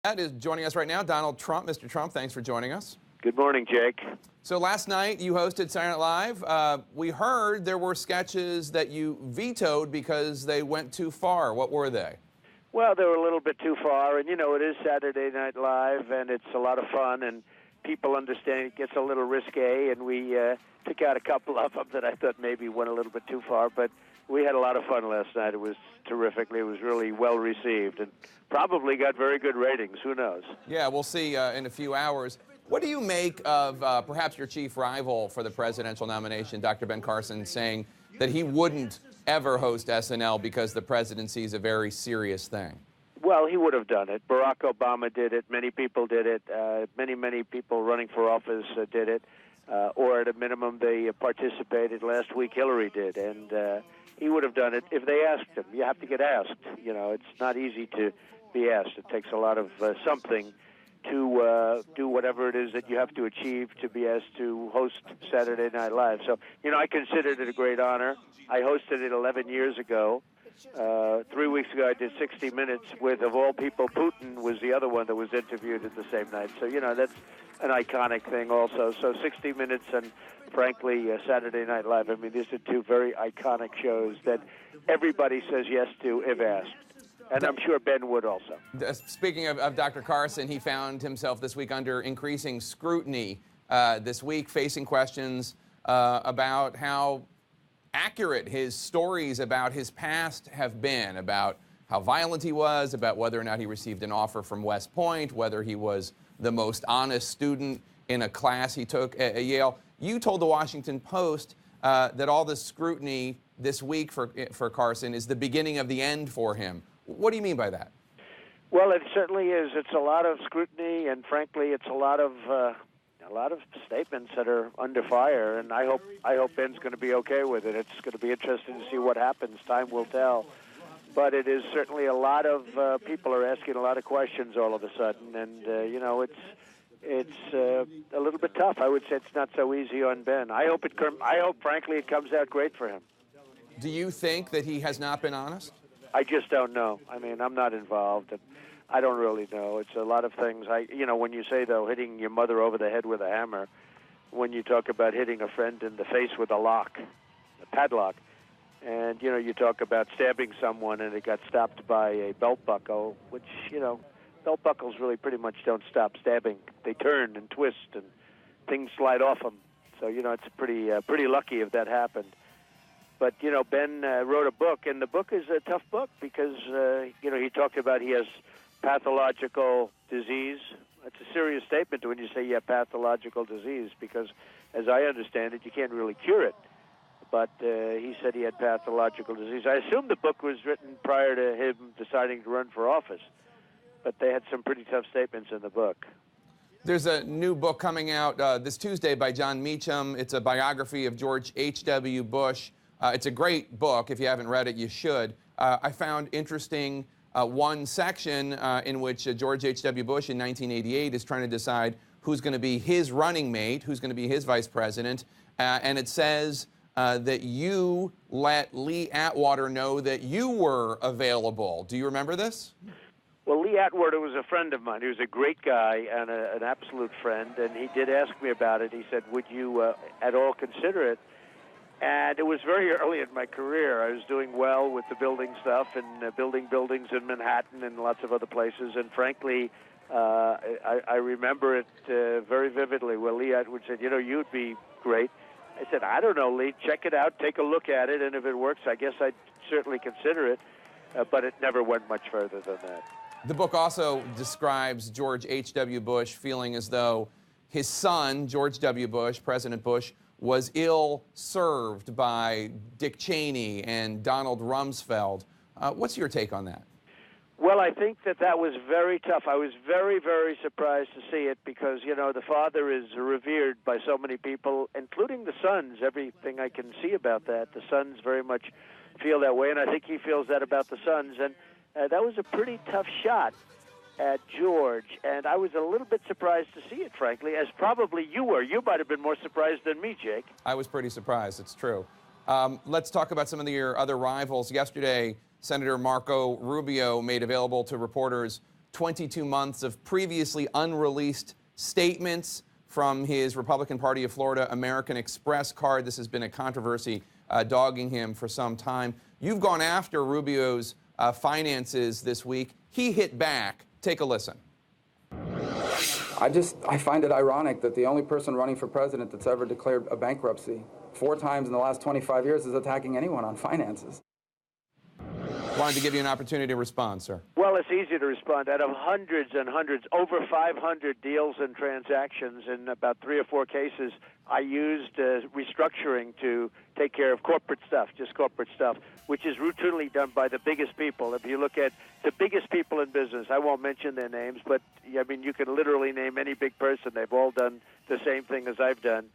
Is joining us right now, Donald Trump. Mr. Trump, thanks for joining us. Good morning, Jake. So last night you hosted Saturday Night Live. We heard there were sketches that you vetoed because they went too far. What were they? Well, they were a little bit too far, and it is Saturday Night Live, and it's a lot of fun, and people understand it gets a little risque, and we took out a couple of them that I thought maybe went a little bit too far, but we had a lot of fun last night. It was terrific. It was really well received, and probably got very good ratings. Who knows? Yeah, we'll see in a few hours. What do you make of perhaps your chief rival for the presidential nomination, Dr. Ben Carson, saying that he wouldn't ever host SNL because the presidency is a very serious thing? Well, he would have done it. Barack Obama did it. Many people did it. Many people running for office did it. Or at a minimum, they participated. Last week, Hillary did. And he would have done it if they asked him. You have to get asked. It's not easy to be asked. It takes a lot of something to do whatever it is that you have to achieve to be asked to host Saturday Night Live. So, I considered it a great honor. I hosted it 11 years ago. 3 weeks ago, I did 60 Minutes with, of all people, Putin was the other one that was interviewed at the same night. So, that's an iconic thing also. So 60 Minutes and, frankly, Saturday Night Live, these are two very iconic shows that everybody says yes to if asked. And I'm sure Ben would also. Speaking of Dr. Carson, he found himself this week under increasing scrutiny this week, facing questions about how accurate his stories about his past have been, about how violent he was, about whether or not he received an offer from West Point, whether he was the most honest student in a class he took at Yale. You told the Washington Post that all this scrutiny this week for Carson is the beginning of the end for him. What do you mean by that? Well, it certainly is. It's a lot of scrutiny, and frankly, it's a lot of statements that are under fire. And I hope Ben's going to be okay with it. It's going to be interesting to see what happens. Time will tell. But it is certainly a lot of people are asking a lot of questions all of a sudden, and it's a little bit tough. I would say it's not so easy on Ben. I hope frankly it comes out great for him. Do you think that he has not been honest? I just don't know. I'm not involved, and I don't really know. It's a lot of things. When you say, though, hitting your mother over the head with a hammer, when you talk about hitting a friend in the face with a padlock, and, you talk about stabbing someone and it got stopped by a belt buckle, which, belt buckles really pretty much don't stop stabbing. They turn and twist and things slide off them. So, it's pretty lucky if that happened. But, Ben wrote a book, and the book is a tough book because, he talked about he has pathological disease. It's a serious statement when you say you have pathological disease because, as I understand it, you can't really cure it. But he said he had pathological disease. I assume the book was written prior to him deciding to run for office, but they had some pretty tough statements in the book. There's a new book coming out this Tuesday by Jon Meacham. It's a biography of George H.W. Bush. It's a great book. If you haven't read it, you should. I found interesting one section in which George H.W. Bush in 1988 is trying to decide who's going to be his running mate, who's going to be his vice president, and it says that you let Lee Atwater know that you were available. Do you remember this? Well, Lee Atwater was a friend of mine. He was a great guy and an absolute friend, and he did ask me about it. He said, would you at all consider it? And it was very early in my career. I was doing well with the building stuff and building buildings in Manhattan and lots of other places. And frankly, I remember it very vividly where Lee Atwater said, you'd be great. I said, I don't know, Lee, check it out, take a look at it, and if it works, I guess I'd certainly consider it. But it never went much further than that. The book also describes George H.W. Bush feeling as though his son, George W. Bush, President Bush, was ill-served by Dick Cheney and Donald Rumsfeld. What's your take on that? Well, I think that was very tough. I was very, very surprised to see it because, the father is revered by so many people, including the sons. Everything I can see about that, the sons very much feel that way, and I think he feels that about the sons. And that was a pretty tough shot at George, and I was a little bit surprised to see it, frankly, as probably you were. You might have been more surprised than me, Jake. I was pretty surprised. It's true. Let's talk about some of your other rivals. Yesterday, Senator Marco Rubio made available to reporters 22 months of previously unreleased statements from his Republican Party of Florida American Express card. This has been a controversy dogging him for some time. You've gone after Rubio's finances this week. He hit back. Take a listen. I find it ironic that the only person running for president that's ever declared a bankruptcy 4 times in the last 25 years is attacking anyone on finances. Wanted to give you an opportunity to respond, sir. Well, it's easy to respond. Out of hundreds and hundreds, over 500 deals and transactions in about 3 or 4 cases, I used restructuring to take care of corporate stuff, just corporate stuff, which is routinely done by the biggest people. If you look at the biggest people in business, I won't mention their names, but I mean, you can literally name any big person. They've all done the same thing as I've done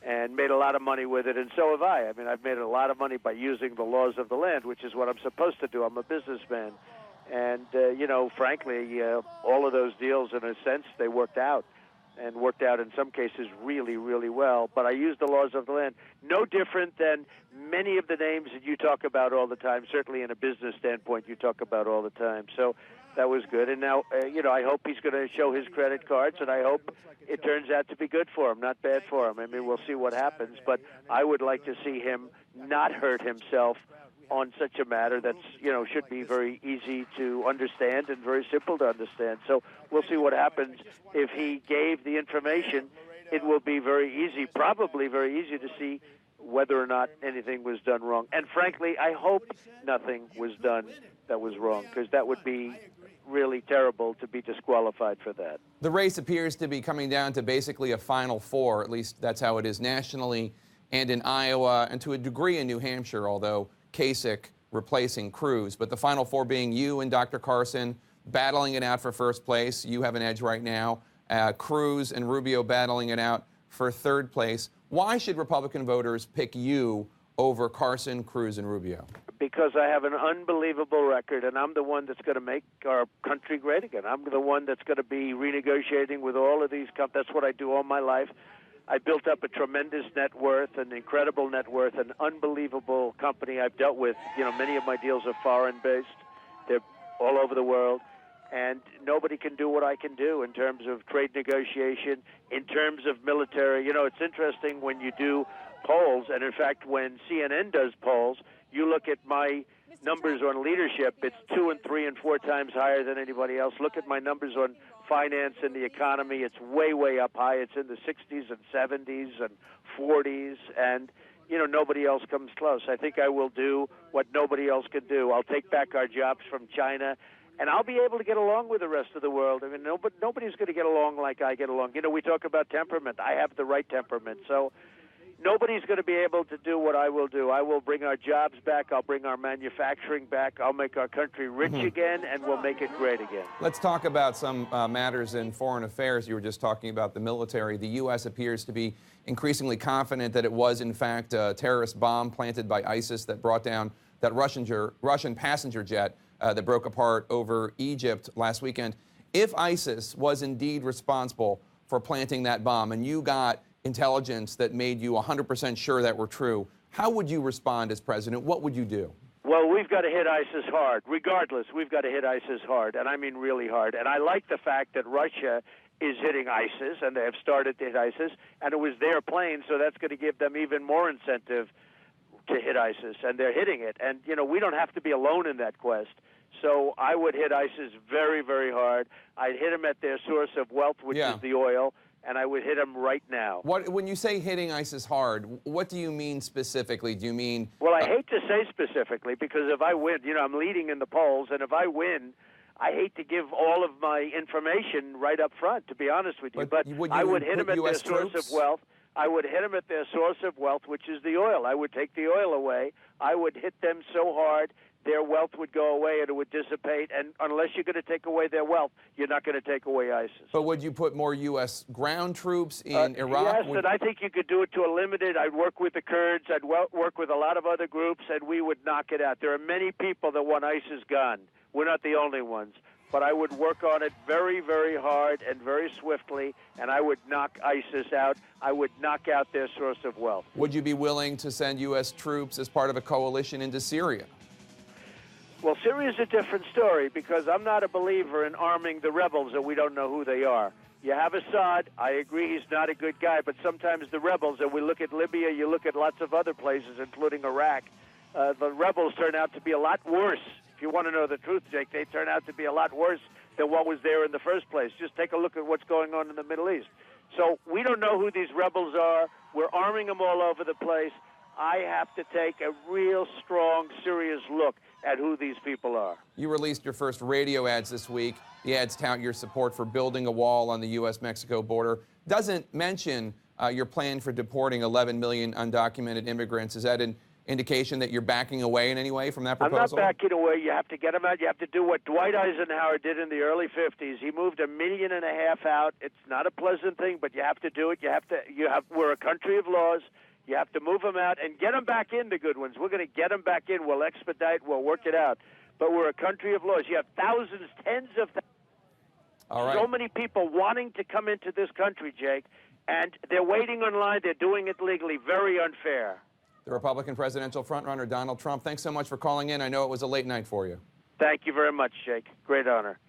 and made a lot of money with it, and so have I. I mean, I've made a lot of money by using the laws of the land, which is what I'm supposed to do. I'm a businessman. And, you know, frankly, all of those deals, in a sense, they worked out, and worked out in some cases really, really well. But I used the laws of the land. No different than many of the names that you talk about all the time, certainly in a business standpoint you talk about all the time. So that was good. And now, you know, I hope he's going to show his credit cards, and I hope it turns out to be good for him, not bad for him. I mean, we'll see what happens. But I would like to see him not hurt himself on such a matter that's, you know, should be very easy to understand and very simple to understand. So we'll see what happens. If he gave the information, it will be very easy, probably very easy to see whether or not anything was done wrong. And frankly, I hope nothing was done that was wrong, because that would be really terrible to be disqualified for that. The race appears to be coming down to basically a Final Four. At least that's how it is nationally and in Iowa, and to a degree in New Hampshire, although Kasich replacing Cruz. But the Final Four being you and Dr. Carson battling it out for first place. You have an edge right now. Cruz and Rubio battling it out for third place. Why should Republican voters pick you over Carson, Cruz, and Rubio? Because I have an unbelievable record, and I'm the one that's going to make our country great again. I'm the one that's going to be renegotiating with all of these companies. That's what I do all my life. I built up a tremendous net worth, an incredible net worth, an unbelievable company I've dealt with. You know, many of my deals are foreign-based. They're all over the world. And nobody can do what I can do in terms of trade negotiation, in terms of military. You know, it's interesting when you do polls, and in fact, when CNN does polls, you look at my numbers on leadership, it's 2 and 3 and 4 times higher than anybody else. Look at my numbers on finance and the economy. It's way, way up high. It's in the 60s and 70s and 40s, and, you know, nobody else comes close. I think I will do what nobody else can do. I'll take back our jobs from China, and I'll be able to get along with the rest of the world. I mean, nobody's going to get along like I get along. You know, we talk about temperament. I have the right temperament. So nobody's going to be able to do what I will do. I will bring our jobs back. I'll bring our manufacturing back. I'll make our country rich again, and we'll make it great again. Let's talk about some matters in foreign affairs. You were just talking about the military. The U.S. appears to be increasingly confident that it was, in fact, a terrorist bomb planted by ISIS that brought down that Russian passenger jet that broke apart over Egypt last weekend. If ISIS was indeed responsible for planting that bomb, and you got intelligence that made you 100% sure that were true, how would you respond as president? What would you do? Well, we've got to hit ISIS hard. Regardless, we've got to hit ISIS hard, and I mean really hard. And I like the fact that Russia is hitting ISIS, and they have started to hit ISIS, and it was their plane, so that's going to give them even more incentive to hit ISIS, and they're hitting it. And, you know, we don't have to be alone in that quest. So I would hit ISIS very, very hard. I'd hit them at their source of wealth, which is the oil, and I would hit them right now. When you say hitting ISIS hard, what do you mean specifically? Do you mean... Well, I hate to say specifically, because if I win, you know, I'm leading in the polls, and if I win, I hate to give all of my information right up front, to be honest with you. But I would hit them at their source of wealth. I would hit them at their source of wealth, which is the oil. I would take the oil away. I would hit them so hard their wealth would go away and it would dissipate. And unless you're going to take away their wealth, you're not going to take away ISIS. But would you put more U.S. ground troops in Iraq? Yes, and I think you could do it to a limited. I'd work with the Kurds. I'd work with a lot of other groups, and we would knock it out. There are many people that want ISIS gone. We're not the only ones. But I would work on it very, very hard and very swiftly, and I would knock ISIS out. I would knock out their source of wealth. Would you be willing to send U.S. troops as part of a coalition into Syria? Well, Syria's a different story because I'm not a believer in arming the rebels that we don't know who they are. You have Assad. I agree he's not a good guy, but sometimes the rebels, and we look at Libya, you look at lots of other places, including Iraq, the rebels turn out to be a lot worse. If you want to know the truth, Jake, they turn out to be a lot worse than what was there in the first place. Just take a look at what's going on in the Middle East. So we don't know who these rebels are. We're arming them all over the place. I have to take a real strong, serious look at who these people are. You released your first radio ads this week. The ads tout your support for building a wall on the U.S.-Mexico border. Doesn't mention your plan for deporting 11 million undocumented immigrants. Is that an indication that you're backing away in any way from that proposal? I'm not backing away. You have to get them out. You have to do what Dwight Eisenhower did in the early 50s. He moved 1.5 million out. It's not a pleasant thing, but you have to do it. We're a country of laws. You have to move them out and get them back in, the good ones. We're going to get them back in. We'll expedite. We'll work it out. But we're a country of laws. You have thousands, tens of thousands. All right. So many people wanting to come into this country, Jake, and they're waiting online. They're doing it legally. Very unfair. The Republican presidential frontrunner, Donald Trump. Thanks so much for calling in. I know it was a late night for you. Thank you very much, Jake. Great honor.